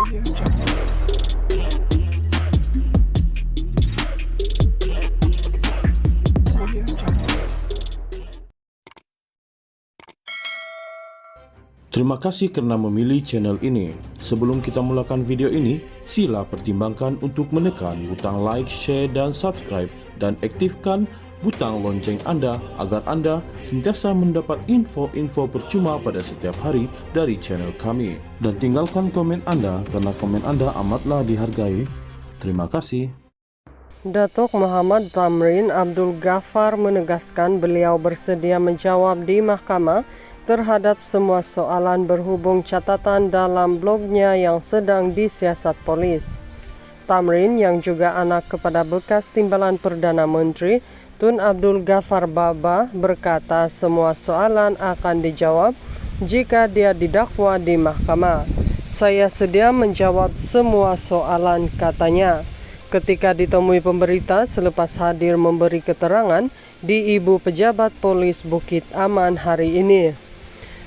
Terima kasih karena memilih channel ini. Sebelum kita mulakan video ini, sila pertimbangkan untuk menekan butang like, share, dan subscribe, dan aktifkan butang lonceng Anda agar Anda sentiasa mendapat info-info percuma pada setiap hari dari channel kami. Dan tinggalkan komen Anda karena komen Anda amatlah dihargai. Terima kasih. Datuk Muhammad Thamrin Abdul Ghaffar menegaskan beliau bersedia menjawab di mahkamah terhadap semua soalan berhubung catatan dalam blognya yang sedang disiasat polis. Thamrin yang juga anak kepada bekas Timbalan Perdana Menteri Tun Abdul Ghaffar Baba berkata semua soalan akan dijawab jika dia didakwa di mahkamah. Saya sedia menjawab semua soalan, katanya, ketika ditemui pemberita selepas hadir memberi keterangan di Ibu Pejabat Polis Bukit Aman hari ini.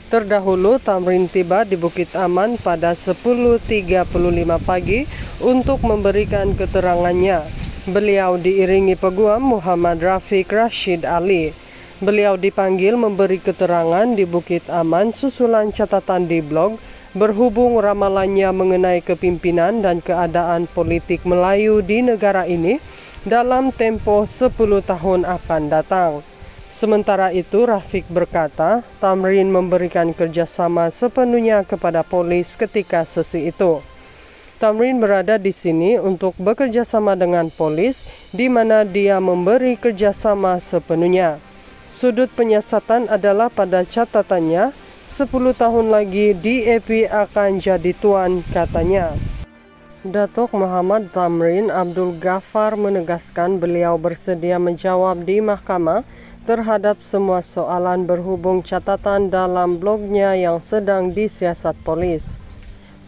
Terdahulu, Thamrin tiba di Bukit Aman pada 10.35 pagi untuk memberikan keterangannya. Beliau diiringi Peguam Muhammad Rafiq Rashid Ali. Beliau dipanggil memberi keterangan di Bukit Aman susulan catatan di blog berhubung ramalannya mengenai kepimpinan dan keadaan politik Melayu di negara ini dalam tempoh 10 tahun akan datang. Sementara itu, Rafiq berkata, Thamrin memberikan kerjasama sepenuhnya kepada polis ketika sesi itu. Thamrin berada di sini untuk bekerjasama dengan polis, di mana dia memberi kerjasama sepenuhnya. Sudut penyiasatan adalah pada catatannya, 10 tahun lagi DAP akan jadi tuan, katanya. Datuk Muhammad Thamrin Abdul Ghaffar menegaskan beliau bersedia menjawab di mahkamah terhadap semua soalan berhubung catatan dalam blognya yang sedang disiasat polis.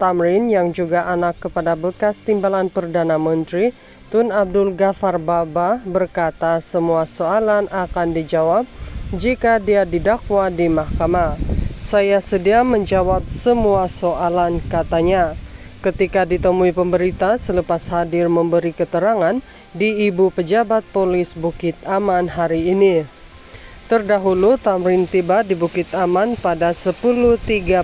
Thamrin yang juga anak kepada bekas Timbalan Perdana Menteri Tun Abdul Ghaffar Baba berkata semua soalan akan dijawab jika dia didakwa di mahkamah. Saya sedia menjawab semua soalan, katanya, ketika ditemui pemberita selepas hadir memberi keterangan di Ibu Pejabat Polis Bukit Aman hari ini. Terdahulu, Thamrin tiba di Bukit Aman pada 10.35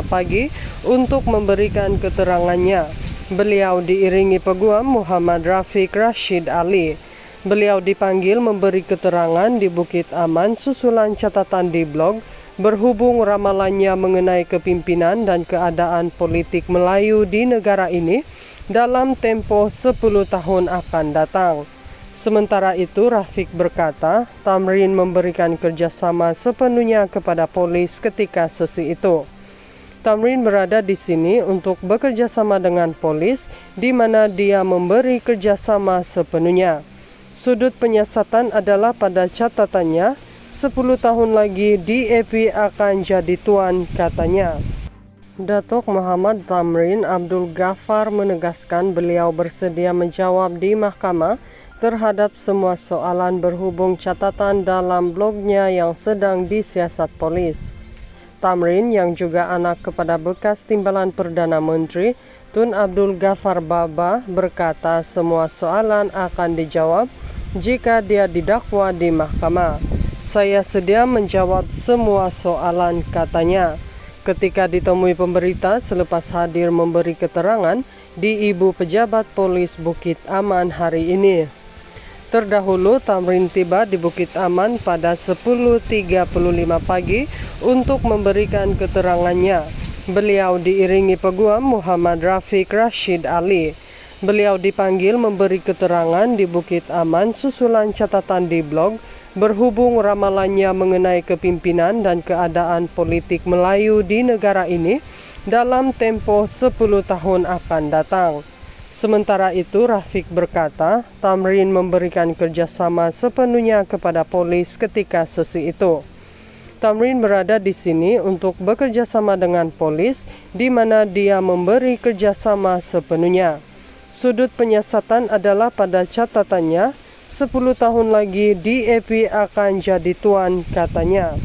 pagi untuk memberikan keterangannya. Beliau diiringi Peguam Muhammad Rafiq Rashid Ali. Beliau dipanggil memberi keterangan di Bukit Aman susulan catatan di blog berhubung ramalannya mengenai kepimpinan dan keadaan politik Melayu di negara ini dalam tempoh 10 tahun akan datang. Sementara itu, Rafiq berkata, Thamrin memberikan kerjasama sepenuhnya kepada polis ketika sesi itu. Thamrin berada di sini untuk bekerjasama dengan polis, di mana dia memberi kerjasama sepenuhnya. Sudut penyiasatan adalah pada catatannya, 10 tahun lagi DAP akan jadi tuan, katanya. Datuk Muhammad Thamrin Abdul Ghaffar menegaskan beliau bersedia menjawab di mahkamah terhadap semua soalan berhubung catatan dalam blognya yang sedang disiasat polis. Thamrin yang juga anak kepada bekas Timbalan Perdana Menteri Tun Abdul Ghaffar Baba berkata semua soalan akan dijawab jika dia didakwa di mahkamah. Saya sedia menjawab semua soalan, katanya, ketika ditemui pemberita selepas hadir memberi keterangan di Ibu Pejabat Polis Bukit Aman hari ini. Terdahulu, Thamrin tiba di Bukit Aman pada 10.35 pagi untuk memberikan keterangannya. Beliau diiringi Peguam Muhammad Rafiq Rashid Ali. Beliau dipanggil memberi keterangan di Bukit Aman susulan catatan di blog berhubung ramalannya mengenai kepimpinan dan keadaan politik Melayu di negara ini dalam tempoh 10 tahun akan datang. Sementara itu, Rafiq berkata, Thamrin memberikan kerjasama sepenuhnya kepada polis ketika sesi itu. Thamrin berada di sini untuk bekerjasama dengan polis, di mana dia memberi kerjasama sepenuhnya. Sudut penyiasatan adalah pada catatannya, 10 tahun lagi DAP akan jadi tuan, katanya.